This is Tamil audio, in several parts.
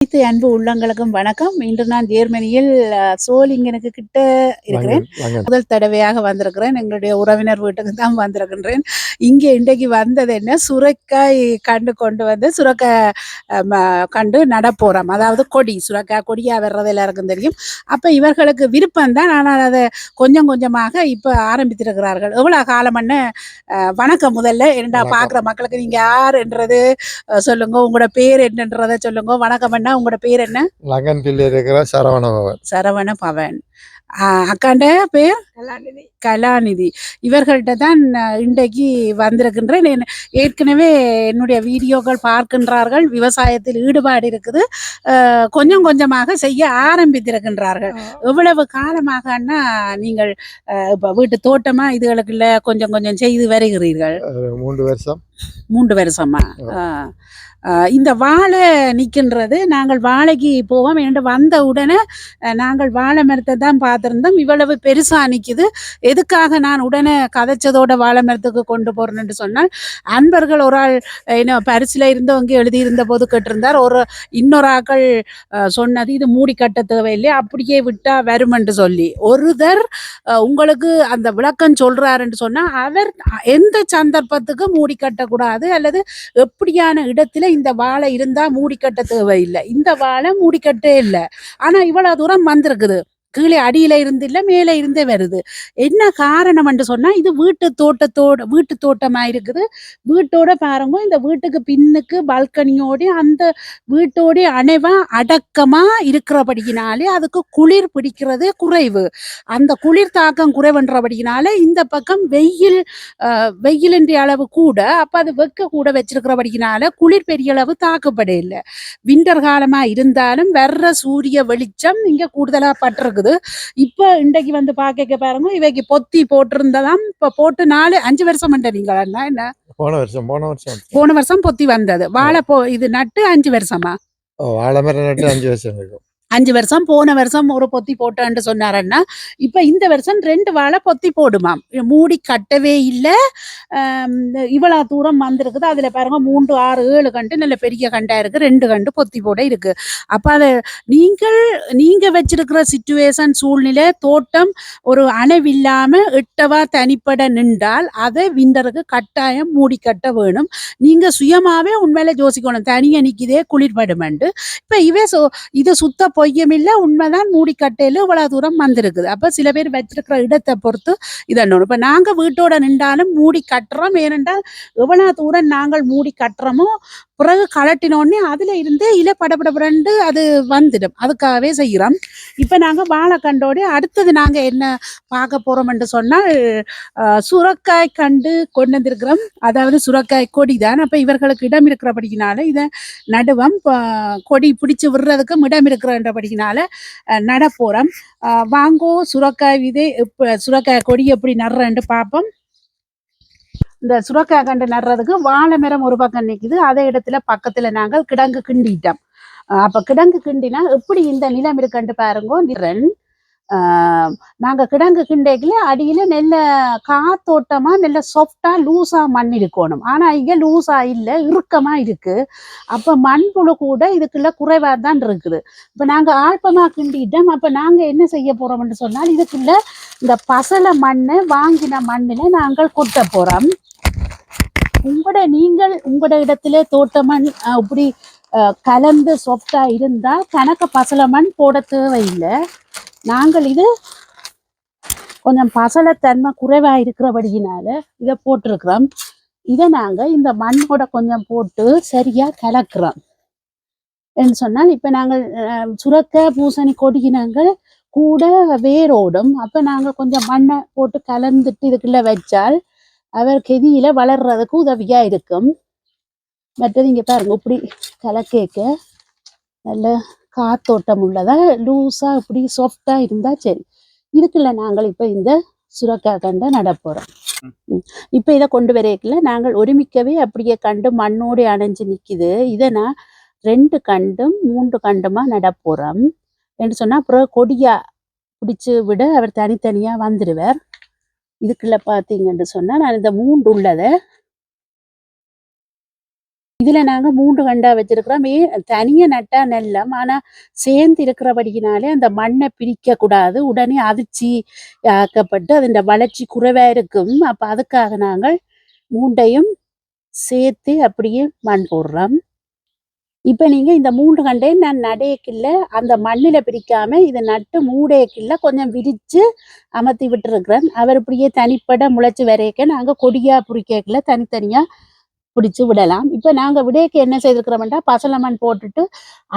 அனைத்து அன்பு உள்ளங்களுக்கும் வணக்கம். இன்று நான் ஜெர்மனியில் சோலிங்கனுக்கு கிட்ட இருக்கிறேன். முதல் தடவையாக வந்திருக்கிறேன். எங்களுடைய உறவினர் வீட்டுக்கு தான் வந்திருக்கின்றேன். இங்கே இன்றைக்கு வந்தது என்ன, சுரைக்காய் கண்டு கொண்டு வந்து சுரைக்காய் கண்டு நடப்போறோம். அதாவது கொடி, சுரைக்காய் கொடியா வர்றது எல்லாருக்கும் தெரியும். அப்ப இவர்களுக்கு விருப்பம் தான், ஆனால் அதை கொஞ்சம் கொஞ்சமாக இப்ப ஆரம்பித்திருக்கிறார்கள். எவ்வளவு காலம்னு வணக்கம். முதல்ல என்னடா பாக்குற மக்களுக்கு நீங்க யாருன்றது சொல்லுங்க, உங்களோட பேர் என்னன்றதை சொல்லுங்க. வணக்கம். உங்களோட பேர் என்ன? லங்கன்பில் இருக்கிற சரவணபவன். சரவணபவன். அக்காண்ட பேர் கலாநிதி. கலாநிதி. இவர்கள்ட்ட தான் இன்றைக்கு வந்திருக்கின்றேன். ஏற்கனவே என்னுடைய வீடியோக்கள் பார்க்கின்றார்கள். விவசாயத்தில் ஈடுபாடு இருக்குது. கொஞ்சம் கொஞ்சமாக செய்ய ஆரம்பித்திருக்கின்றார்கள். எவ்வளவு காலமாகனா நீங்கள் இப்ப வீட்டு தோட்டமா இதுகளுக்குள்ள கொஞ்சம் கொஞ்சம் செய்து வருகிறீர்கள்? 3 வருஷம். 3 வருஷமா? இந்த வாழை நிற்கின்றது. நாங்கள் வாழைக்கு போவோம் என்று வந்த உடனே நாங்கள் வாழை மரத்தை தான் பார்த்துருந்தோம். இவ்வளவு பெருசா நிற்குது. எதுக்காக நான் உடனே கதைச்சதோட வாழை மரத்துக்கு கொண்டு போறேன்னு சொன்னால், அன்பர்கள் ஒரு ஆள் பரிசில் இருந்தவங்க எழுதியிருந்த போது கேட்டிருந்தார். இன்னொரு ஆக்கள் சொன்னது, இது மூடி கட்ட தேவையில்லை, அப்படியே விட்டா வருமென்று சொல்லி. ஒருதர் உங்களுக்கு அந்த விளக்கம் சொல்றாருன்னு சொன்னா, அவர் எந்த சந்தர்ப்பத்துக்கு மூடி கட்டக்கூடாது அல்லது எப்படியான இடத்துல இந்த வாழை இருந்தா மூடிக்கட்ட தேவையில்லை. இந்த வாழை மூடிக்கட்டே இல்லை. ஆனா இவ்வளவு தூரம் வந்திருக்குது. கீழே அடியில இருந்து இல்ல, மேலே இருந்தே வருது. என்ன காரணம் என்று சொன்னா, இது வீட்டு தோட்டமா இருக்குது. வீட்டோட பாருங்க, இந்த வீட்டுக்கு பின்னுக்கு பால்கனியோட அந்த வீட்டோட அணைவா அடக்கமா இருக்கிறபடியினாலே அதுக்கு குளிர் பிடிக்கிறது குறைவு. அந்த குளிர் தாக்கம் குறைவுன்றபடியினால இந்த பக்கம் வெயிலின்ற அளவு கூட, அப்ப அது வெக்க கூட வச்சிருக்கிறபடியினால குளிர் பெரிய அளவு தாக்கப்பட இல்லை. விண்டர் காலமா இருந்தாலும் வர்ற சூரிய வெளிச்சம் இங்க கூடுதலா பட்டிருக்கு. இப்ப இன்றைக்கு வந்து பாக்க பாருங்க, இவைக்கு பொத்தி போட்டிருந்ததாம். இப்ப போட்டு 4-5 வருஷம் நீங்க என்ன? போன வருஷம் பொத்தி வந்தது வாழை. இது நட்டு 5 வருஷமா? வாழை மரம் நட்டு 5 வருஷம் இருக்கும். 5 வருஷம். போன வருஷம் ஒரு பொத்தி போட்டேன்னு சொன்னாரன்னா, இப்ப இந்த வருஷம் 2 வாழை பொத்தி போடுமாம். மூடி கட்டவே இல்லை. இவ்வளவு தூரம் வந்திருக்குது. அதுல பாருங்க 3, 6, 7 கண்டு நல்ல பெரிய கண்டா இருக்கு. 2 கண்டு பொத்தி போட இருக்கு. அப்ப அதை நீங்க வச்சிருக்கிற சிச்சுவேஷன், சூழ்நிலை, தோட்டம் ஒரு அணைவில்லாம எட்டவா தனிப்பட நின்றால் அதை விண்டருக்கு கட்டாயம் மூடி கட்ட வேணும். நீங்க சுயமாவே உண்மையில யோசிக்கணும், தனியா நிக்குதே குளிர்படுமெண்டு. இப்ப இது சுத்த பொய்யம் இல்லை, உண்மைதான். மூடி கட்டையில இவ்வளவு தூரம் வந்திருக்குது. அப்ப சில பேர் வச்சிருக்கிற இடத்தை பொறுத்து இதன்னு. இப்ப நாங்க வீட்டோட நின்றாலும் மூடி கட்டுறோம். ஏனென்றால் எவ்வளவு தூரம் நாங்கள் மூடி கட்டுறோமோ பிறகு கலட்டினோடனே அதுல இருந்து இலை படபடபடண்டு அது வந்துடும். அதுக்காகவே செய்கிறோம். இப்ப நாங்க வாழை கண்டோட அடுத்தது நாங்க என்ன பார்க்க போறோம் என்று சொன்னால், சுரக்காய் கண்டு கொண்டு வந்திருக்கிறோம். அதாவது சுரக்காய் கொடி தான். அப்ப இவர்களுக்கு இடம் இருக்கிறபடினால இதை நடுவம், கொடி பிடிச்சு விடுறதுக்கும் இடம் இருக்கிறபடினால நட போறோம். வாங்கோ சுரக்காய் விதை, சுரக்காய் கொடி எப்படி நடுறேன்னு பார்ப்போம். இந்த சுரக்காய் கண்டு நடுறதுக்கு வாழை மரம் ஒரு பக்கம் நிற்குது. அதே இடத்துல பக்கத்துல நாங்கள் கிடங்கு கிண்டிட்டோம். அப்ப கிடங்கு கிண்டினா எப்படி இந்த நிலம் இருக்குன்னு பாருங்க. நாங்க கிடங்கு கிண்டைக்குல அடியில நெல்ல காத்தோட்டமா நல்ல சாஃப்டா லூசா மண் இருக்கணும். ஆனா இங்க லூசா இல்லை, இறுக்கமா இருக்கு. அப்ப மண்புழு கூட இதுக்குள்ள குறைவா தான் இருக்குது. இப்ப நாங்க ஆழ்பமா கிண்டிட்டோம். அப்ப நாங்க என்ன செய்ய போறோம்னு சொன்னால், இதுக்குள்ள இந்த பசலை மண்ணை வாங்கின மண்ணில நாங்கள் கொட்ட போறோம். உங்களோட இடத்துல தோட்டமண் இப்படி கலந்து சாஃப்டா இருந்தா கணக்க பசலை மண் போட தேவையில்லை. நாங்கள் இது கொஞ்சம் பசலைத்தன்மை குறைவா இருக்கிறபடியினால இதை போட்டிருக்கிறோம். இதை நாங்க இந்த மண்ணோட கொஞ்சம் போட்டு சரியா கலக்குறோம் என்று சொன்னால், இப்ப நாங்கள் சுரக்காய் பூசணி கொடியினங்கள் கூட வேரோடும். அப்ப நாங்க கொஞ்சம் மண்ணை போட்டு கலந்துட்டு இதுக்குள்ள வச்சால் அவர் கெதியில வளர்றதுக்கு உதவியா இருக்கும். மற்றது இங்க பாருங்க, இப்படி கலக்கேக்க நல்ல காத்தோட்டம் உள்ளதா லூஸா இப்படி சாஃப்டா இருந்தா சரி. இதுக்குள்ள நாங்கள் இப்ப இந்த சுரக்காய் கண்டை நடப்போறோம். இப்ப இதை கொண்டு வரைக்கல நாங்கள் ஒருமிக்கவே அப்படியே கண்டு மண்ணோடு அணைஞ்சு நிக்குது. இதை நான் 2 கண்டும் 3 கண்டுமா நடப்போறோம் என்று சொன்னா, அப்புறம் கொடியா பிடிச்சு விட அவர் தனித்தனியா வந்துடுவார். இதுக்குள்ள பாத்தீங்கன்னு சொன்னா, நான் இந்த 3 உள்ளதை இதுல நாங்க 3 கண்டா வச்சிருக்கிறோம். தனியா நட்டா நெல்லம். ஆனா சேர்ந்து இருக்கிறபடியினாலே அந்த மண்ணை பிரிக்க கூடாது. உடனே அதிர்ச்சி ஆக்கப்பட்டு அதன் வளர்ச்சி குறைவா இருக்கும். அப்ப அதுக்காக நாங்கள் 3யும் சேர்த்து அப்படியே மண் போடுறோம். இப்ப நீங்க இந்த 3 கண்டையும் நான் நடையக்கில்ல அந்த மண்ணில பிரிக்காம இதை நட்டு மூடையக்கில்ல கொஞ்சம் விரிச்சு அமர்த்தி விட்டுருக்கிறேன். அவர் இப்படியே தனிப்பட முளைச்சு வரைக்க நாங்க கொடியா புரிக்கல தனித்தனியா பிடிச்சு விடலாம். இப்ப நாங்க விடையக்கு என்ன செய்திருக்கிறோம்டா பசல மண் போட்டுட்டு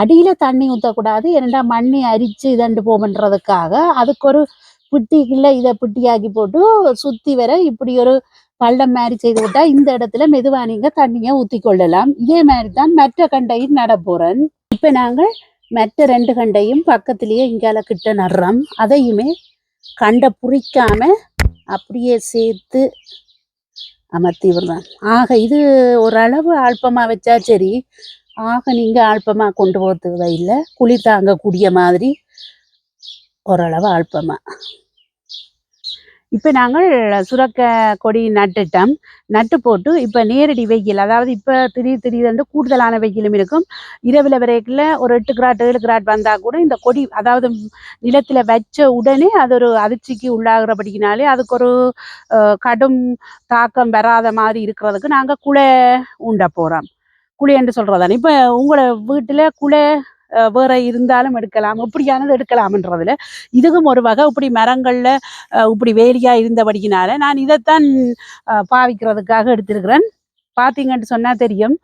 அடியில தண்ணி ஊற்றக்கூடாது. ஏன்னா மண்ணை அரிச்சு இதண்டு போகுன்றதுக்காக அதுக்கு ஒரு பிட்டிக்குள்ள இதை பிட்டியாக்கி போட்டு சுத்தி வர இப்படி ஒரு பள்ளம் மாதிரி செய்து விட்டா இந்த இடத்துல மெதுவா நீங்க தண்ணியை ஊத்தி கொள்ளலாம். இதே மாதிரி தான் மற்ற கண்டையும் நட போறேன். இப்ப நாங்கள் மற்ற 2 கண்டையும் பக்கத்திலேயே இங்கால கிட்ட நடுறோம். அதையுமே கண்டை புரிக்காம அப்படியே சேர்த்து அமர்த்தி விடுறோம். ஆக இது ஓரளவு அல்பமா வச்சா சரி. ஆக நீங்க அல்பமா கொண்டு போகிறது இல்லை, குளிர் தாங்கக்கூடிய மாதிரி ஓரளவு அல்பமா. இப்போ நாங்கள் சுரக்க கொடி நட்டுட்டோம். நட்டு போட்டு இப்போ நேரடி வெயில், அதாவது இப்போ திடீர்னு கூடுதலான வெயிலும் இருக்கும். இரவில் வரைக்குள்ள ஒரு 8 கிராட் 7 கிராட் வந்தால் கூட இந்த கொடி அதாவது நிலத்தில் வச்ச உடனே அது ஒரு அதிர்ச்சிக்கு உள்ளாகிறபடினாலே அதுக்கு ஒரு கடும் தாக்கம் வராத மாதிரி இருக்கிறதுக்கு நாங்கள் குலை ஊண்ட போகிறோம். குழி என்று சொல்கிறதானே. இப்போ உங்களோட வீட்டில் குலை வேற இருந்தாலும் எடுக்கலாம், இப்படியானது எடுக்கலாம்ன்றதுல இதுக்கும் ஒரு வகை. இப்படி மரங்கள்ல இப்படி வேலியா இருந்தபடியினால நான் இதைத்தான் பாவிக்கிறதுக்காக எடுத்திருக்கிறேன். பார்த்தீங்கன்னு சொன்னா தெரியும்,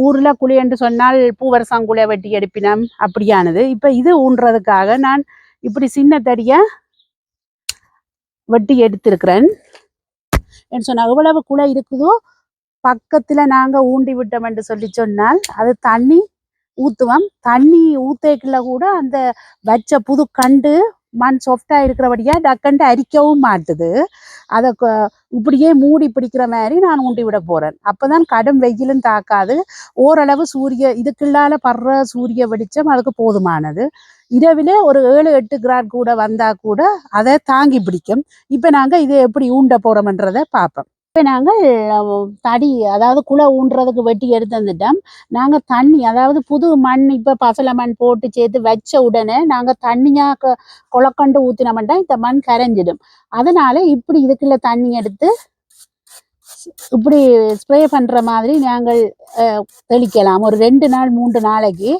ஊர்ல குழி என்று சொன்னால் பூவரசாங்குலை வெட்டி எடுப்பினம் அப்படியானது. இப்ப இது ஊன்றதுக்காக நான் இப்படி சின்ன தடியா வெட்டி எடுத்திருக்கிறேன். என்று சொன்னா எவ்வளவு குலை இருக்குதோ பக்கத்துல நாங்க ஊண்டி விட்டோம் என்று சொல்லி சொன்னால் அது தண்ணி ஊற்றுவோம். தண்ணி ஊற்றக்குள்ள கூட அந்த வச்ச புது கண்டு மண் சாஃப்டா இருக்கிறபடியா டக்கண்டு அரிக்கவும் மாட்டுது. அதை இப்படியே மூடி பிடிக்கிற மாதிரி நான் ஊண்டி விட போறேன். அப்பதான் கடும் வெயிலும் தாக்காது. ஓரளவு இதுக்குள்ளால படுற சூரிய வெளிச்சம் அதுக்கு போதுமானது. இரவில ஒரு 7-8 கிராட் கூட வந்தா கூட அதை தாங்கி பிடிக்கும். இப்ப நாங்க இதை எப்படி ஊண்ட போறோம்ன்றதை பார்ப்போம். இப்போ நாங்கள் தடி அதாவது குலை ஊன்றதுக்கு வெட்டி எடுத்து வந்துட்டோம். நாங்கள் தண்ணி அதாவது புது மண் இப்போ பசலை மண் போட்டு சேர்த்து வச்ச உடனே நாங்கள் தண்ணியாக குளக்கண்டு ஊற்றினோம்னா இந்த மண் கரைஞ்சிடும். அதனால இப்படி இதுக்குள்ள தண்ணி எடுத்து இப்படி ஸ்ப்ரே பண்ற மாதிரி நாங்கள் தெளிக்கலாம். ஒரு 2 நாள் 3 நாளைக்கு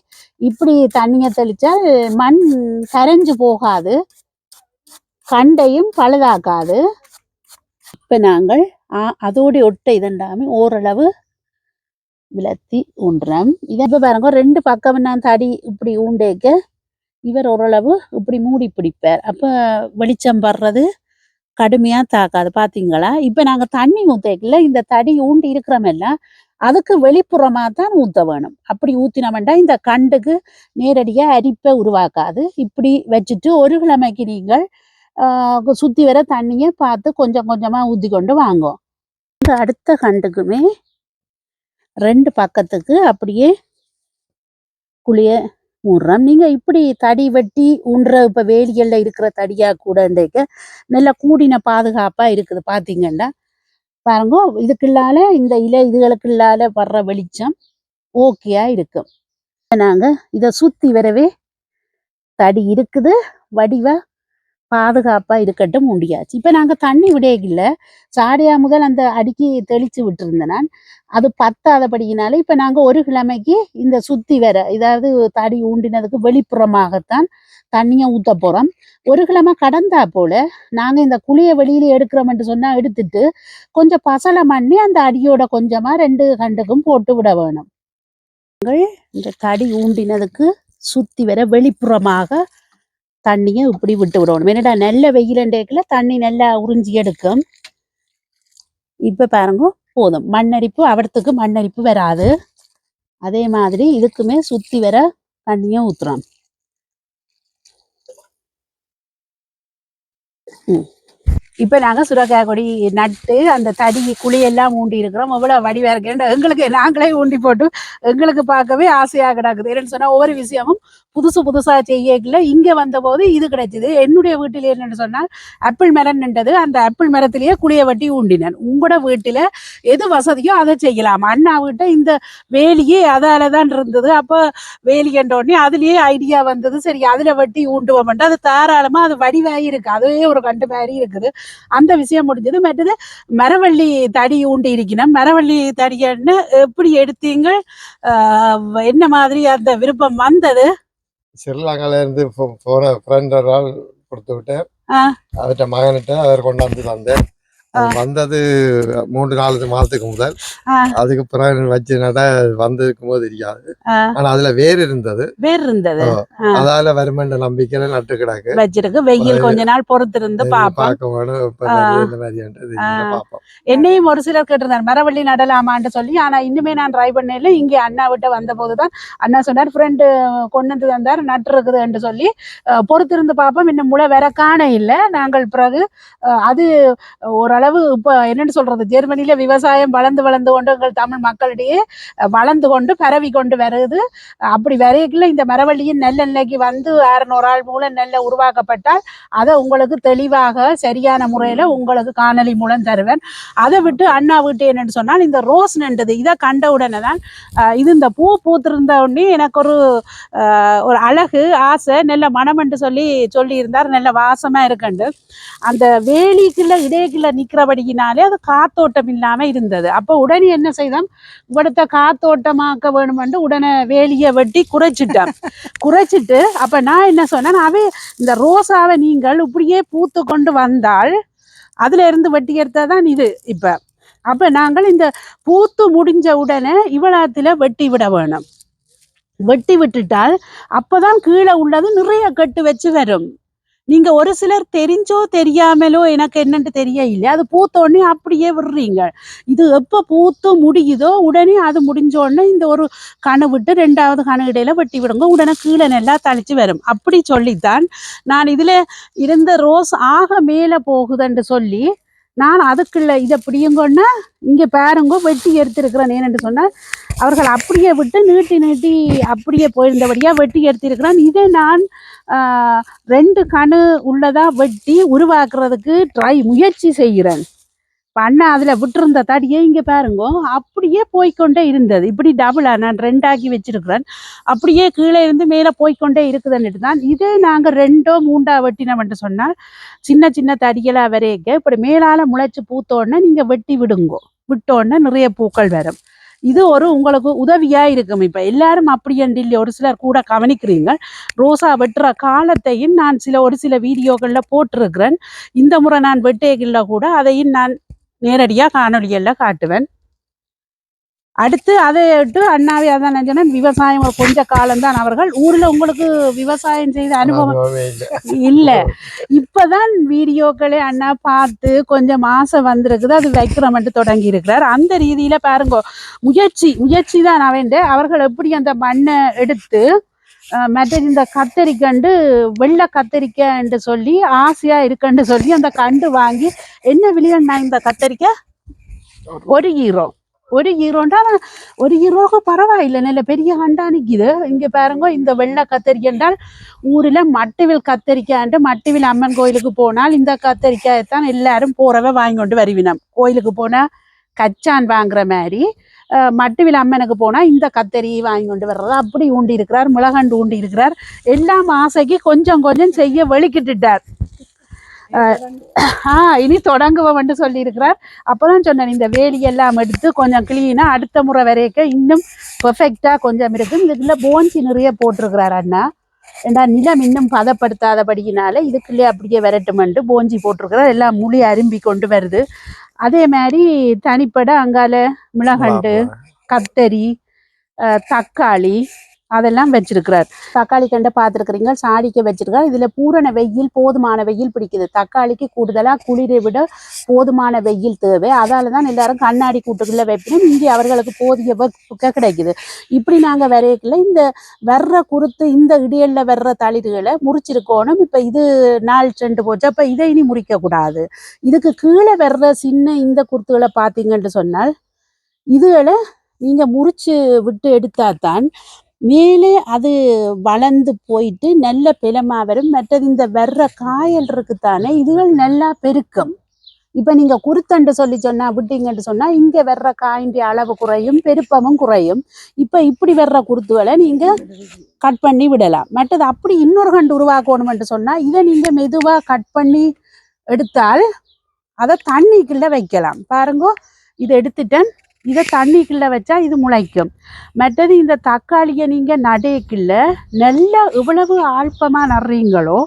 இப்படி தண்ணியை தெளித்தால் மண் கரைஞ்சு போகாது, கண்டையும் பழுதாக்காது. இப்போ நாங்கள் அதோடைய ஒட்டை இதண்டாமே ஓரளவு விளத்தி ஊன்றோம். இதை இப்போ பாருங்க 2 பக்கம் நான் தடி இப்படி ஊண்டேக்க இவர் ஓரளவு இப்படி மூடி பிடிப்பார். அப்போ வெளிச்சம் படுறது கடுமையா தாக்காது. பார்த்தீங்களா? இப்போ நாங்கள் தண்ணி ஊற்றல இந்த தடி ஊண்டி இருக்கிறோமெல்லாம் அதுக்கு வெளிப்புறமா தான் ஊற்ற வேணும். அப்படி ஊற்றினோம்னா இந்த கண்டுக்கு நேரடியாக அரிப்பை உருவாக்காது. இப்படி வச்சுட்டு ஒரு கிழமைக்கு நீங்கள் சுத்தி வர தண்ணியை பார்த்து கொஞ்சம் கொஞ்சமா ஊற்றி கொண்டு வாங்கும். அடுத்த கண்டுக்குமே 2 பக்கத்துக்கு அப்படியே குழிய மூடுறோம். நீங்க இப்படி தடி வெட்டி ஊன்ற இப்ப வேலிகள்ல இருக்கிற தடியா கூட நல்ல கூடின பாதுகாப்பா இருக்குது. பாத்தீங்கன்னா பாருங்க, இதுக்குள்ளால இந்த இதுகளுக்குள்ளால வர்ற வெளிச்சம் ஓகேயா இருக்கும். நாங்க இதை சுத்தி வரவே தடி இருக்குது, வடிவா பாதுகாப்பா இருக்கட்டும் முடியாச்சு. இப்ப நாங்க தண்ணி விடையில சாடியா முதல் அந்த அடிக்கி தெளிச்சு விட்டுருந்தேன் நான். அது பத்தாதபடியினால இப்ப நாங்க ஒரு கிழமைக்கு இந்த சுத்தி வர இதாவது தடி ஊண்டினதுக்கு வெளிப்புறமாகத்தான் தண்ணியை ஊத்த போறோம். ஒரு கிழமை கடந்தா போல நாங்க இந்த குழியை வெளியில எடுக்கிறோம் என்று சொன்னா எடுத்துட்டு கொஞ்சம் பசலை மண்ணி அந்த அடியோட கொஞ்சமா 2 கண்டுக்கும் போட்டு விட வேணும். இந்த தடி ஊண்டினதுக்கு சுத்தி வர வெளிப்புறமாக தண்ணியை இப்படி விட்டு விடணும். என்னடா நல்ல வெயிலண்டேக்குல தண்ணி நல்லா உறிஞ்சி எடுக்கும். இப்ப பாருங்க போதும், மண்ணரிப்பு அவடத்துக்கு மண்ணரிப்பு வராது. அதே மாதிரி இதுக்குமே சுத்தி வர தண்ணியை ஊத்துறோம். இப்போ நாங்கள் சுரக்காய் கொடி நட்டு அந்த தடி குழியெல்லாம் ஊண்டி இருக்கிறோம். எவ்வளோ வடிவாக இருக்கேன் எங்களுக்கு நாங்களே ஊண்டி போட்டு எங்களுக்கு பார்க்கவே ஆசையாக கிடக்குது. என்னென்னு சொன்னால் ஒவ்வொரு விஷயமும் புதுசாக செய்யல. இங்கே வந்தபோது இது கிடைச்சிது. என்னுடைய வீட்டில் என்னென்னு சொன்னால் ஆப்பிள் மரம் நின்றது. அந்த ஆப்பிள் மரத்திலேயே குழியை வட்டி ஊண்டினேன். உங்களோட வீட்டில் எது வசதியோ அதை செய்யலாம். அண்ணா வீட்டை இந்த வேலியே அதால தான் இருந்தது. அப்போ வேலி கண்ட உடனே அதுலேயே ஐடியா வந்தது. சரி அதில் வட்டி ஊண்டுவோம்ட்டு அது தாராளமாக அது வடிவாகி இருக்குது. அதுவே ஒரு கண்டு மாதிரி இருக்குது. அந்த விஷயம் முடிஞ்சது. மற்றது மரவள்ளி தடி ஊண்டி இருக்கிறேன். மரவள்ளி தடின்னு எப்படி எடுத்தீங்க? என்ன மாதிரி அந்த விருப்பம் வந்தது? ஸ்ரீலங்கால இருந்து போன ஃப்ரெண்ட் ஒரு ஆள் கொடுத்து விட்டேன். அவர்கிட்ட மகன்கிட்ட அவர் கொண்டாந்து தந்தேன். வந்தது 3-4 மாதத்துக்கு முதல். அதுக்கு பிறகு வச்சு நட வந்திருக்கும் போது தெரியாது. ஆனா அதுல வேர் இருந்தது. அதால வருமென்ற நம்பிக்கையில நட்டு கிடக்கு வச்சிருக்கு. வெயில் கொஞ்ச நாள் பொறுத்திருந்து பார்க்க பார்ப்போம். என்னையும் ஒரு சிலர் கேட்டிருந்தார் மரவள்ளி நடலாமான்னு சொல்லி. ஆனா இன்னுமே நான் ட்ரை பண்ணல. இங்க அண்ணா விட்ட வந்த போதுதான் அண்ணா சொன்னார் ஃப்ரெண்டு கொண்டு வந்து தந்தார் நட்டு இருக்குதுன்னு சொல்லி. பொறுத்திருந்து பார்ப்போம். இன்னும் முளை வேற காண இல்லை. நாங்கள் பிறகு அது ஓரளவு இப்ப என்னன்னு சொல்றது, ஜெர்மனியில விவசாயம் வளர்ந்து கொண்டு எங்கள் தமிழ் மக்களிடையே வளர்ந்து கொண்டு பரவி கொண்டு வருது. அப்படி வரைக்குள்ள இந்த மரவள்ளியின் நெல் நிலைக்கு வந்து 600 ஆள் மூலம் நெல்லை உருவாக்கப்பட்டால் அதை உங்களுக்கு தெளிவாக சரியான முறையில உங்களுக்கு காணொலி மூலம் தருவேன். அதை விட்டு அண்ணா வீட்டு என்னன்னு சொன்னால் இந்த ரோஸ் நண்டது. இதை கண்ட உடனே தான் இது இந்த பூ பூத்திருந்த உடனே எனக்கு ஒரு அழகு ஆசை. நல்ல மனம் என்று சொல்லி இருந்தார். நல்ல வாசமா இருக்குண்டு. அந்த வேலிக்குள்ள இடையக்குள்ள நிக்கிறபடியினாலே அது காத்தோட்டம் இல்லாம இருந்தது. அப்ப உடனே என்ன செய்தோம், இവിടുത്തെ காத்தோட்டமாக்க வேணுமென்று உடனே வேலியை வெட்டி குறைச்சிட்டு அப்ப நான் என்ன சொன்னேன், இந்த ரோசாவை நீங்கள் இப்படியே பூத்து கொண்டு வந்தால் அதுல இருந்து வெட்டி எடுத்ததான் இது. அப்ப நாங்கள் இந்த பூத்து முடிஞ்ச உடனே இவ்வளத்துல வெட்டி விட வேணும். வெட்டி விட்டுட்டால் அப்பதான் கீழே உள்ளது நிறைய கட்டு வச்சு வரும். நீங்க ஒரு சிலர் தெரிஞ்சோ தெரியாமலோ எனக்கு என்னன்னு தெரியல, அது பூத்தோடனே அப்படியே விடுறீங்க. இது எப்ப பூத்து முடியுதோ உடனே அது முடிஞ்ச உடனே இந்த ஒரு கணு விட்டு 2வது கணு இடையில வெட்டி விடுங்க. உடனே கீழே நல்லா தளிச்சு வரும். அப்படி சொல்லித்தான் நான் இதுல இருந்த ரோஸ் ஆக மேல போகுதுன்னு சொல்லி நான் அதுக்குள்ள இதை பிடியுங்கன்னா இங்க பாருங்க வெட்டி எடுத்திருக்கிறேன். ஏன்னு சொன்னால் அவர்கள் அப்படியே விட்டு நீட்டி அப்படியே போயிருந்தபடியா வெட்டி எடுத்திருக்கிறேன். இதை நான் 2 கணு உள்ளதா வெட்டி உருவாக்குறதுக்கு முயற்சி செய்கிறேன். அண்ணா அதுல விட்டுருந்த தடியே இங்க பாருங்க அப்படியே போய்கொண்டே இருந்தது. இப்படி டபுளா நான் 2ஆக்கி வச்சிருக்கிறேன். அப்படியே கீழே இருந்து மேல போய்கொண்டே இருக்குதுன்னுட்டு தான் இதே நாங்க 2-3 வெட்டினோம்னு சொன்னால் சின்ன தடிகளா வரைக்க இப்படி மேலால முளைச்சு பூத்தோடனே நீங்க வெட்டி விட்டோடனே நிறைய பூக்கள் வரும். இது உங்களுக்கு உதவியா இருக்கும். இப்ப எல்லாரும் அப்படி என்று இல்லை, ஒரு சிலர் கூட கவனிக்கிறீங்க. ரோசா வெட்டுற காலத்தையும் நான் ஒரு சில வீடியோக்கள்ல போட்டிருக்கிறேன். இந்த முறை நான் வெட்டேகள்ல கூட அதையும் நான் நேரடியா காணொலியெல்லாம் காட்டுவேன். அடுத்து அதை விட்டு அண்ணாவே அதான் நினைச்சேன், விவசாயம் கொஞ்ச காலம்தான். அவர்கள் ஊர்ல உங்களுக்கு விவசாயம் செய்த அனுபவம் இல்ல. இப்பதான் வீடியோக்களே அண்ணா பார்த்து கொஞ்சம் ஆசை வந்திருக்குது. அது வைக்கிறமென்று தொடங்கி இருக்கிறார். அந்த ரீதியில பாருங்க, முயற்சி தான் அவர்கள் எப்படி அந்த மண்ணை எடுத்து மற்ற இந்த கத்தரிக்கண்டு வெள்ளை கத்தரிக்காய் என்று சொல்லி ஆசையா இருக்குன்னு சொல்லி அந்த கண்டு வாங்கி என்ன விலையண்ணா இந்த கத்தரிக்காய்? 1 ஈரோ. 1 ஈரோண்டா 1 ஈரோக்கு பரவாயில்லை, நல்ல பெரிய கண்டா நிற்கிது. இங்க பாருங்க இந்த வெள்ளை கத்தரிக்காய் என்றால் ஊரில் மட்டுவில் கத்தரிக்காய். மட்டுவில் அம்மன் கோயிலுக்கு போனால் இந்த கத்தரிக்காயத்தான் எல்லாரும் போறவ வாங்கி கொண்டு வருவினம். கோயிலுக்கு போனா கச்சான் வாங்குற மாதிரி மட்டுவில் அம்மனுக்கு போனா இந்த கத்தரி வாங்கி கொண்டு வர்றது. அப்படி ஊண்டி இருக்கிறார். மிளகண்டு ஊண்டி இருக்கிறார். எல்லாம் ஆசைக்கு கொஞ்சம் செய்ய வெளிக்கிட்டுட்டார். இனி தொடங்குவோம்னு சொல்லி இருக்கிறார். அப்பதான் சொன்னேன், இந்த வேலியெல்லாம் எடுத்து கொஞ்சம் கிளீனா அடுத்த முறை வரைக்கும் இன்னும் பெர்ஃபெக்டா கொஞ்சம் இருக்கும். இதுக்குள்ள போஞ்சி நிறைய போட்டிருக்கிறார் அண்ணா. ஏண்டா நிலம் இன்னும் பதப்படுத்தாதபடியினால இதுக்குள்ளே அப்படியே விரட்டுமெண்டு போஞ்சி போட்டிருக்கிறார். எல்லாம் முழி அரும்பி கொண்டு வருது. அதே மாதிரி தனிப்பட அங்கால மிளகண்டு, கத்தரி, தக்காளி, அதெல்லாம் வச்சிருக்கிறார். தக்காளி கண்டை பார்த்துருக்குறீங்க, சாடிக்க வச்சிருக்கார். இதுல பூரண வெயில், போதுமான வெயில் பிடிக்குது. தக்காளிக்கு கூடுதலா குளிரை விட போதுமான வெயில் தேவை. அதாலதான் எல்லாரும் கண்ணாடி கூட்டுக்குள்ள வைப்பினும் இங்கே அவர்களுக்கு போதிய வெப்ப கிடைக்குது. இப்படி நாங்க வரையக்குள்ள இந்த வர்ற குருத்து இந்த இடியல்ல வர்ற தளிர்களை முறிச்சிருக்கணும். இப்ப இது நாள் சென்று போச்சு. அப்ப இதை இனி முறிக்க கூடாது. இதுக்கு கீழே வர்ற சின்ன இந்த குருத்துகளை பார்த்தீங்கன்னு சொன்னால் இதுகளை நீங்க முறிச்சு விட்டு எடுத்தாதான் மேலே அது வளர்ந்து போயிட்டு நல்ல பிலமா வரும். மற்றது இந்த வர்ற காயல் இருக்குத்தானே இதுகள் நல்லா பெருக்கும். இப்ப நீங்க குருத்தண்டு சொன்னா விட்டீங்கன்னு சொன்னா இங்க வர்ற காயின்ற அளவு குறையும், பெருப்பமும் குறையும். இப்ப இப்படி வர்ற குருத்துகளை நீங்க கட் பண்ணி விடலாம். மற்றது அப்படி இன்னொரு கண்டு உருவாக்கணும்னு சொன்னா இதை நீங்க மெதுவா கட் பண்ணி எடுத்தால் அதை தண்ணிக்குள்ள வைக்கலாம். பாருங்க, இதை எடுத்துட்டேன். இதை தண்ணிக்குள்ள வச்சா இது முளைக்கும். மற்றது இந்த தக்காளியை நீங்க நடைக்குள்ள நல்லா இவ்வளவு ஆழ்பமா நடுறீங்களோ,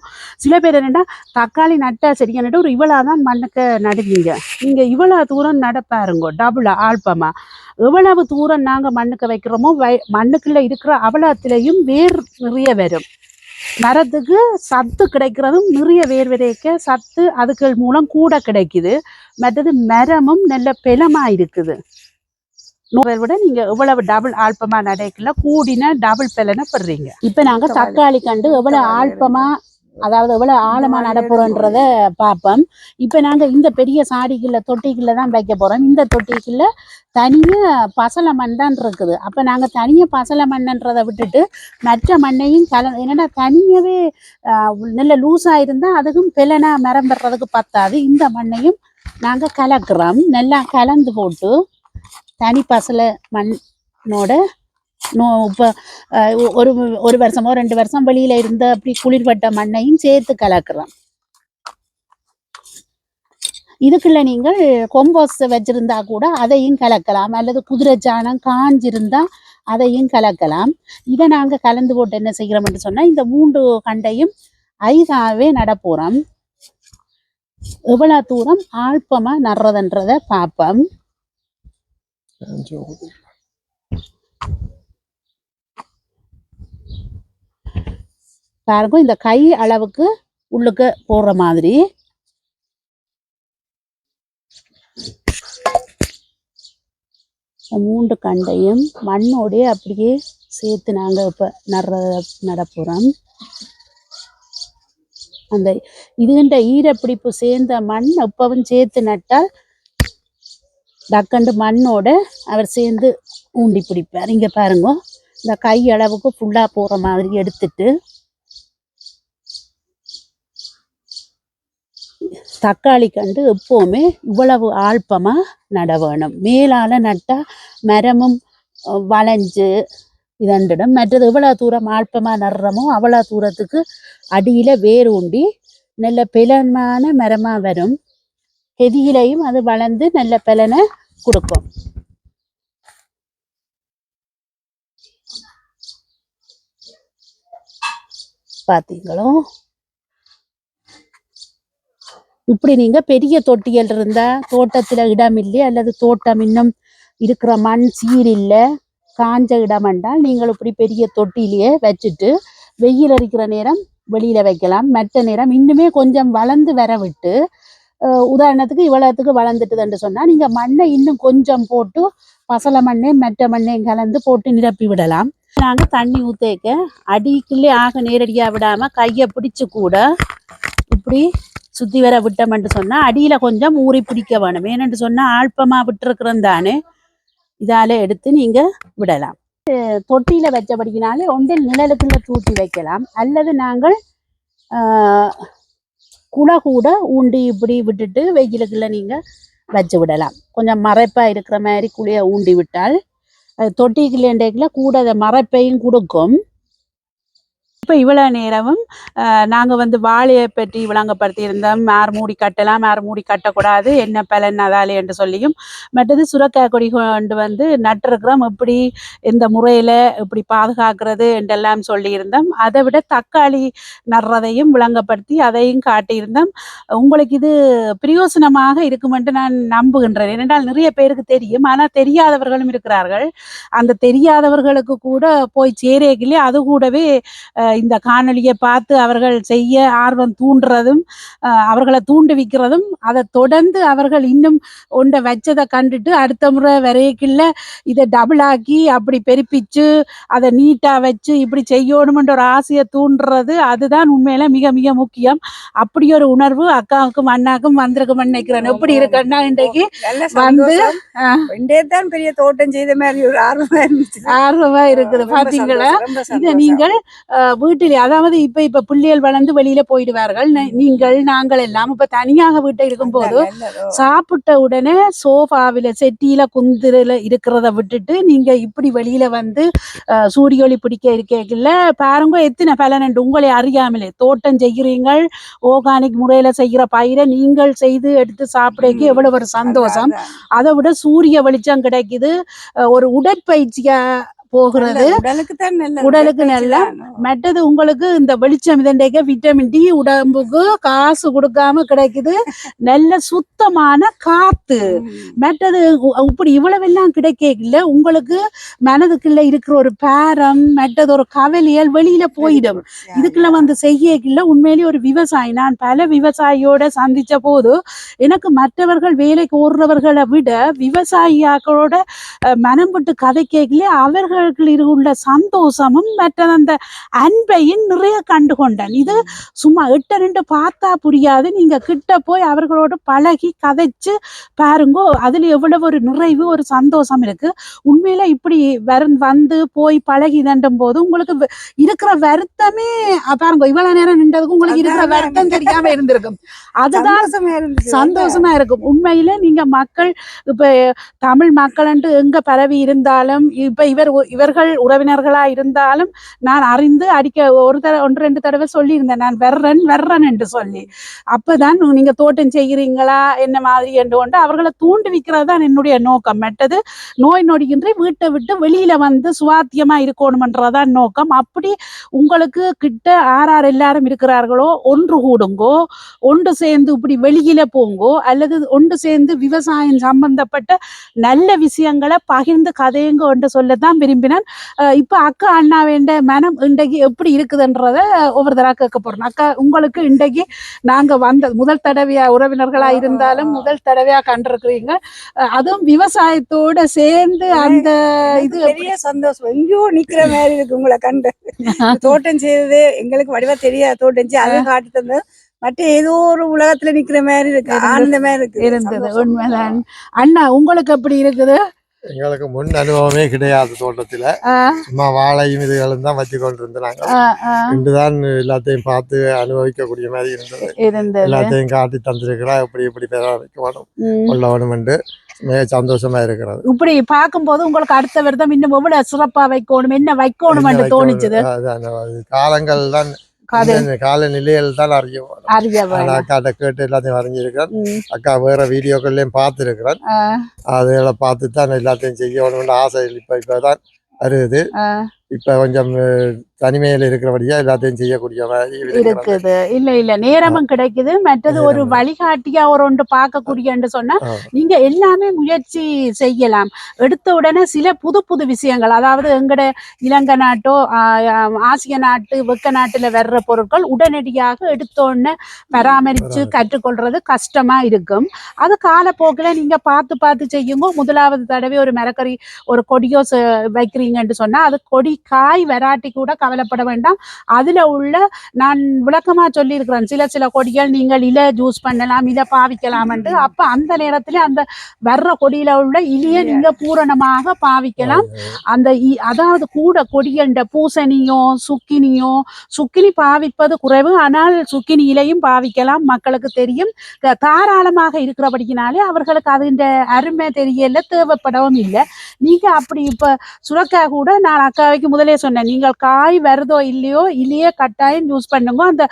சில பேர் என்னன்னா தக்காளி நட்டா சரியா நட்டு ஒரு இவ்வளவுதான் மண்ணுக்கு நடுவீங்க. நீங்க இவ்வளவு தூரம் நடப்பாருங்க, டபுளா ஆழ்பமா. எவ்வளவு தூரம் நாங்க மண்ணுக்கு வைக்கிறோமோ மண்ணுக்குள்ள இருக்கிற அவ்வளவுலயும் வேர் நிறைய வரும். மரத்துக்கு சத்து கிடைக்கிறதும் நிறைய வேர் விதைக்க சத்து அதுக்கள் மூலம் கூட கிடைக்குது. மற்றது மரமும் நல்ல பெலமா இருக்குது. விட நீங்க எவ்வளவு டபுள் ஆல்பமா நடைக்குள்ள கூடின டபுள் பெலனை பெறுறீங்க. இப்ப நாங்க தக்காளி கண்டு எவ்வளவு ஆல்பமா, அதாவது எவ்வளவு ஆழமா நடப்புறோன்றத பார்ப்போம். இப்ப நாங்க இந்த பெரிய சாடிக்குள்ள தொட்டிக்குள்ள தான் வைக்க போறோம். இந்த தொட்டிக்குள்ள தனியா பசலை மண் தான் இருக்குது. அப்ப நாங்க தனியா பசலை மண்ணுன்றதை விட்டுட்டு மற்ற மண்ணையும் என்னன்னா தனியாவே நல்ல லூஸா இருந்தா அதுக்கும் பெலனா மரம் பெறதுக்கு பத்தாது. இந்த மண்ணையும் நாங்க கலக்குறோம். நல்லா கலந்து போட்டு தனி பசலை மண்ணோட இப்போ ஒரு வருஷமோ 2 வருஷம் வெளியில இருந்த அப்படி குளிர்பட்ட மண்ணையும் சேர்த்து கலக்குறோம். இதுக்குள்ள நீங்கள் கொம்போஸ்ட் வச்சிருந்தா கூட அதையும் கலக்கலாம், அல்லது குதிரை சாணம் காஞ்சிருந்தா அதையும் கலக்கலாம். இதை நாங்க கலந்து போட்டு என்ன செய்கிறோம்னு சொன்னா இந்த 3 கண்டையும் ஐதாவே நடப்போறோம். எவ்வளவு தூரம் ஆழ்பமா நடுறதுன்றத பார்ப்போம். பாருங்க, இந்த கை அளவுக்கு உள்ளுக்கு போடுற மாதிரி. மூன்று கண்டையும் மண்ணோடைய அப்படியே சேர்த்து நாங்க இப்ப நடப்புறோம். அந்த இதுகின்ற ஈரப்பிடிப்பு சேர்ந்த மண் எப்பவும் சேர்த்து நட்டால் டக்கண்டு மண்ணோட அவர் சேர்ந்து ஊண்டி பிடிப்பார். இங்க பாருங்க, இந்த கை அளவுக்கு ஃபுல்லா போற மாதிரி எடுத்துட்டு தக்காளி கண்டு எப்பவுமே இவ்வளவு ஆழ்பமா நட வேணும். மேலால நட்டா மரமும் வளைஞ்சு இதண்டிடும். மற்றது எவ்வளவு தூரம் ஆழ்பமா நடுறோமோ அவ்வளவு தூரத்துக்கு அடியில வேர் ஊண்டி நல்ல பலமான மரமா வரும். கெதியிலையும் அது வளர்ந்து நல்ல பலனை கொடுக்கும். பாத்தீங்களோ? இப்படி நீங்க பெரிய தொட்டியல் இருந்தா, தோட்டத்துல இடம் இல்லை அல்லது தோட்டம் இன்னும் இருக்கிற மண் சீர் இல்லை, காஞ்ச இடம் என்றால் நீங்கள் இப்படி பெரிய தொட்டிலேயே வச்சுட்டு வெயில் அடிக்கிற நேரம் வெளியில வைக்கலாம். மற்ற நேரம் இன்னுமே கொஞ்சம் வளர்ந்து வர விட்டு, உதாரணத்துக்கு இவ்வளவுக்கு வளர்ந்துட்டுதுன்னு சொன்னா நீங்க மண்ணை இன்னும் கொஞ்சம் போட்டு பசலை மண்ணையும் மற்ற மண்ணையும் கலந்து போட்டு நிரப்பி விடலாம். நாங்க தண்ணி ஊத்தேக்க அடிக்குள்ளே ஆக நேரடியா விடாம கையை பிடிச்சு கூட இப்படி சுத்தி வர விட்டோம்னு சொன்னா அடியில கொஞ்சம் ஊறி பிடிக்க வேணும். ஏன்னு சொன்னா ஆழ்பமா விட்டுருக்குறோம் தானே, இதால எடுத்து நீங்க விடலாம். தொட்டியில வச்சபடினாலே ஒன்றில் நிழலுக்குள்ள தூக்கி வைக்கலாம், அல்லது நாங்கள் குலை கூட ஊண்டி இப்படி விட்டுட்டு வெயிலுக்குள்ள நீங்க வச்சு விடலாம். கொஞ்சம் மறைப்பா இருக்கிற மாதிரி குழிய ஊண்டி விட்டால் தொட்டிக்குள்ளேண்டேக்குள்ள கூட அதை மறைப்பையும் கொடுக்கும். இப்போ இவ்வளோ நேரமும் நாங்கள் வந்து வாழையை பற்றி விளங்கப்படுத்தியிருந்தோம். மேர் மூடி கட்டலாம், மேர் மூடி கட்டக்கூடாது, என்ன பலன் அதாலே என்று சொல்லியும், மற்றது சுரக்காய் கொடி கொண்டு வந்து நட்டுருக்கிறோம், எப்படி இந்த முறையில் இப்படி பாதுகாக்கிறது என்றெல்லாம் சொல்லியிருந்தோம். அதை விட தக்காளி நடுறதையும் விளங்கப்படுத்தி அதையும் காட்டியிருந்தோம். உங்களுக்கு இது பிரயோசனமாக இருக்கும் என்று நான் நம்புகின்றேன். ஏனென்றால் நிறைய பேருக்கு தெரியும், ஆனால் தெரியாதவர்களும் இருக்கிறார்கள். அந்த தெரியாதவர்களுக்கு கூட போய் சேரேக்கிலே அது கூடவே இந்த காணொலியை பார்த்து அவர்கள் செய்ய ஆர்வம் தூண்டுறதும் அவர்களை தூண்டுவிக்கிறதும், அதை தொடர்ந்து அவர்கள் இன்னும் ஒன்றை வச்சதை கண்டுட்டு அடுத்த முறை வரையக்கில்ல இதை டபுள் ஆக்கி அப்படி பெருப்பிச்சு அதை நீட்டாக வச்சு இப்படி செய்யணுமென்ற ஒரு ஆசையை தூண்டுறது, அதுதான் உண்மையில மிக மிக முக்கியம். அப்படி ஒரு உணர்வு அக்காவுக்கும் அண்ணாக்கும் வந்திருக்கும்னு நினைக்கிறேன். எப்படி இருக்குன்னா இன்றைக்கு வந்து தான் பெரிய தோட்டம் செய்த மாதிரி ஒரு ஆர்வமா இருக்குது. பாத்தீங்களா, இதை நீங்கள் வீட்டிலே, அதாவது இப்ப பிள்ளைகள் வளர்ந்து வெளியில போயிடுவார்கள், நீங்கள் நாங்கள் எல்லாம் இப்ப தனியாக வீட்டை இருக்கும் போது சாப்பிட்ட உடனே சோஃபாவில செட்டியில குந்திரில இருக்கிறத விட்டுட்டு நீங்க இப்படி வெளியில வந்து சூரிய ஒளி பிடிக்க இருக்கல பாருங்க எத்தனை பலன். உங்களை அறியாமலே தோட்டம் செய்கிறீங்கள், ஆர்கானிக் முறையில செய்கிற பயிரை நீங்கள் செய்து எடுத்து சாப்பிடக்கு எவ்வளவு ஒரு சந்தோஷம். அதை விட சூரிய வெளிச்சம் கிடைக்குது, ஒரு உடற்பயிற்சியா போகிறது, உடலுக்கு நல்ல. மற்றது உங்களுக்கு இந்த வெளிச்சம் இதண்டைக்க விட்டமின் டி உடம்புக்கு காசு கொடுக்காம கிடைக்குது, நல்ல சுத்தமான காத்து. மற்றது இப்படி இவ்வளவெல்லாம் கிடைக்கல உங்களுக்கு மனதுக்குள்ள இருக்கிற ஒரு பாரம், மற்றது ஒரு கவலையல் வெளியில போயிடும். இதுக்குள்ள வந்து செய்யல உண்மையிலேயே ஒரு விவசாயி. நான் பல விவசாயியோட சந்திச்ச போது எனக்கு மற்றவர்கள் வேலைக்கு ஓடுறவர்களை விட விவசாயிகளோட மனம் விட்டு கதை கேட்கல அவர்கள் உள்ள சந்தோஷமும் மற்ற அந்த அன்பையும் நிறைய கண்டுகொண்டேன். இது சும்மா 8 பார்த்தா புரியாது, நீங்க கிட்ட போய் அவர்களோடு பழகி கதைச்சு பாருங்கோ, அதுல எவ்வளவு ஒரு நிறைவு ஒரு சந்தோஷம் இருக்கு. உண்மையில இப்படி வந்து போய் பழகி தண்டும் போது உங்களுக்கு இருக்கிற வருத்தமே பாருங்க, இவ்வளவு நேரம் நின்றதுக்கு உங்களுக்கு இருக்கிற வருத்தம் தெரியாம இருந்திருக்கும். அதுதான் சந்தோஷமா இருக்கும். உண்மையில நீங்க மக்கள் இப்ப தமிழ் மக்கள் எங்க பரவி இருந்தாலும் இப்ப இவர்கள் உறவினர்களா இருந்தாலும் நான் அறிந்து அடிக்க ஒன்று ரெண்டு தடவை சொல்லியிருந்தேன், நான் வர்றேன் என்று சொல்லி. அப்பதான் நீங்க தோட்டம் செய்கிறீங்களா என்ன மாதிரி என்று கொண்டு அவர்களை தூண்டுவிக்கிறது தான் என்னுடைய நோக்கம். மற்றது நோய் நொடியின்றி வீட்டை விட்டு வெளியில வந்து சுவாத்தியமா இருக்கணும்ன்றதான் நோக்கம். அப்படி உங்களுக்கு கிட்ட ஆறார் எல்லாரும் இருக்கிறார்களோ ஒன்று கூடுங்கோ, ஒன்று சேர்ந்து இப்படி வெளியில போங்கோ, அல்லது ஒன்று சேர்ந்து விவசாயம் சம்பந்தப்பட்ட நல்ல விஷயங்களை பகிர்ந்து கதையுங்க என்று சொல்லத்தான் விரும்பினேன். இப்ப அக்கா அண்ணா வேண்ட மனம் இன்றைக்கு எப்படி இருக்குதுன்றத ஒவ்வொரு தடவை கேட்க போறோம். அக்கா, உங்களுக்கு இன்றைக்கு நாங்க வந்த முதல் தடவையா உறவினர்களா இருந்தாலும் முதல் தடவையா கண்டிருக்கிறீங்க, அதுவும் விவசாயத்தோட சேர்ந்து அந்த இது பெரிய சந்தோஷம். எங்கேயோ நிக்கிற மாதிரி இருக்கு உங்களை கண்டு. தோட்டம் செய்தது எங்களுக்கு வடிவா தெரியாது, தோட்டம் செய்ய அதை காட்டி தந்தது மற்ற ஏதோ ஒரு உலகத்துல நிக்கிற மாதிரி இருக்கு, ஆனந்த மாதிரி இருக்கு இருந்தது. உண்மைதான் அண்ணா, உங்களுக்கு எப்படி இருக்குது? எங்களுக்கு முன் அனுபவமே கிடையாது தோட்டத்துல, சும்மா வாழையும் இதுகளும் தான் வச்சு கொண்டு இருந்தாங்க. இன்றுதான் எல்லாத்தையும் பார்த்து அனுபவிக்கக்கூடிய மாதிரி இருந்தது. எல்லாத்தையும் காட்டி தந்திருக்கிறா, எப்படி எப்படி வைக்க வேணும் கொள்ள வேணும் என்று மிக சந்தோஷமா இருக்கிறது. இப்படி பார்க்கும்போது உங்களுக்கு அடுத்த வருடம் இன்னும் எவ்வளவு சிறப்பா வைக்கணும், என்ன வைக்கணும் தோணிச்சது. காலங்கள் தான் காலநிலையில் தான் அறியும். அக்காட்ட கேட்டு எல்லாத்தையும் வரைஞ்சிருக்கிறேன். அக்கா வேற வீடியோக்கள்லயும் பார்த்துருக்கிறேன். அதெல்லாம் பார்த்து தான் எல்லாத்தையும் செய்யணும்னு ஆசை இப்பதான் வருது. இப்ப கொஞ்சம் தனிமையில இருக்கிறபடியா எல்லாத்தையும் செய்யக்கூடிய மாதிரி இருக்குது. இல்ல நேரமும் கிடைக்குது. மற்றது ஒரு வழிகாட்டியா ஒரு ஒன்று பார்க்கக்கூடிய சொன்னா நீங்க எல்லாமே முயற்சி செய்யலாம். எடுத்த உடனே சில புது புது விஷயங்கள், அதாவது எங்கட இலங்கை நாட்டோ ஆசிய நாட்டு வெக்க நாட்டுல வர்ற பொருட்கள் உடனடியாக எடுத்தோடனே பராமரிச்சு கற்றுக்கொள்றது கஷ்டமா இருக்கும். அது காலப்போக்கில் நீங்க பார்த்து பார்த்து செய்யுங்க. முதலாவது தடவை ஒரு மரக்கறி ஒரு கொடியோ வைக்கிறீங்கன்னு சொன்னா அது கொடி காய் வெராட்டி கூட கவலைப்பட வேண்டாம். அதுல உள்ள நான் விளக்கமா சொல்லி இருக்கிறேன், சில கொடிகள் நீங்கள் இலை ஜூஸ் பண்ணலாம், இலை பாவிக்கலாம். அப்ப அந்த நேரத்துல அந்த வர்ற கொடியில உள்ள இலைய நீங்க பூரணமாக பாவிக்கலாம். அந்த அதாவது கூட கொடியண்ட பூசணியோ சுக்கினி பாவிப்பது குறைவு, ஆனால் சுக்கினி இலையும் பாவிக்கலாம். மக்களுக்கு தெரியும், தாராளமாக இருக்கிறபடினாலே அவர்களுக்கு அது அருமை தெரியல, தேவைப்படவும் இல்லை. நீங்க அப்படி இப்ப சுரக்காய் கூட நான் அக்காவைக்கு முதலே சொன்னேன், நீங்கள் காய் வருதோ இல்லையோ இலையே கட்டாயம் யூஸ் பண்ணுங்க. அந்த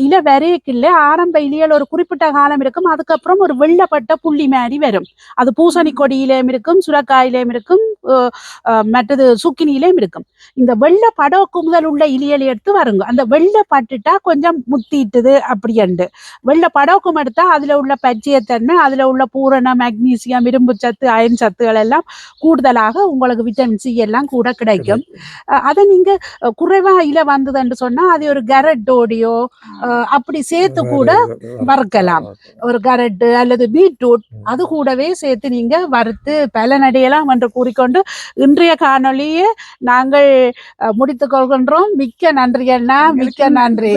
இலை வரையக்கில்ல ஆரம்ப இலையில் ஒரு குறிப்பிட்ட காலம் இருக்கும், அதுக்கப்புறம் ஒரு வெள்ளப்பட்ட புள்ளி மாதிரி வரும். அது பூசணி கொடியிலேயும் இருக்கும், சுரக்காயிலேயும் இருக்கும், மற்றது சுக்கினியிலேயும் இருக்கும். இந்த வெள்ளை படோக்கு முதல் உள்ள இலையில எடுத்து வருங்க. அந்த வெள்ளை பட்டுட்டா கொஞ்சம் முத்திட்டுது அப்படின்ட்டு. வெள்ளை படோக்கும் எடுத்தா அதுல உள்ள பச்சையத்தன்மை, அதுல உள்ள பூரண மெக்னீசியம், இரும்பு சத்து, அயன் சத்துக்கள் எல்லாம் கூடுதலாக உங்களுக்கு விட்டமின் சி எல்லாம் கூட கிடைக்கும். அதை நீங்க குறைவா இலை வந்ததுன்னு சொன்னா அது ஒரு கரட்டோடியோ அப்படி சேர்த்து கூட வறுக்கலாம். ஒரு கரட்டு அல்லது பீட்ரூட் அது கூடவே சேர்த்து நீங்க வறுத்து பலனடையலாம் என்று கூறிக்கொண்டு இன்றைய காணொலியை நாங்கள் முடித்துக் கொள்கின்றோம். மிக்க நன்றி அண்ணா, மிக்க நன்றி.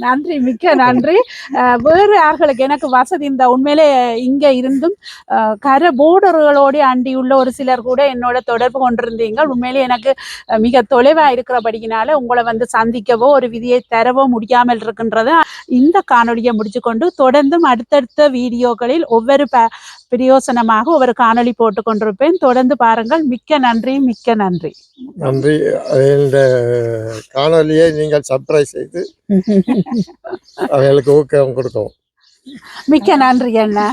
நன்றி, மிக்க நன்றி. வேறு யார்களுக்கு எனக்கு வசதி இந்த உண்மையிலே இங்க இருந்தும் கரை போர்டர்களோடு அண்டியுள்ள ஒரு சிலர் கூட என்னோட தொடர்பு கொண்டிருந்தீங்க. உண்மையிலே எனக்கு மிக தொலைவா இருக்கிறபடியினால உங்களை வந்து சந்திக்கவோ ஒரு விதியை தரவோ முடியாமல் இருக்கின்றது. இந்த காணொலியை முடிச்சு கொண்டு தொடர்ந்தும் அடுத்தடுத்த வீடியோக்களில் ஒவ்வொரு பிரயோசனமாக ஒவ்வொரு காணொலி போட்டு கொண்டிருப்பேன். தொடர்ந்து பாருங்கள். மிக்க நன்றி, மிக்க நன்றி. நன்றி. இந்த காணொலியை நீங்கள் சப்ஸ்கிரைப் செய்து அவர்களுக்கு ஊக்கம் கொடுக்கவும். மிக்க நன்றி அண்ணா.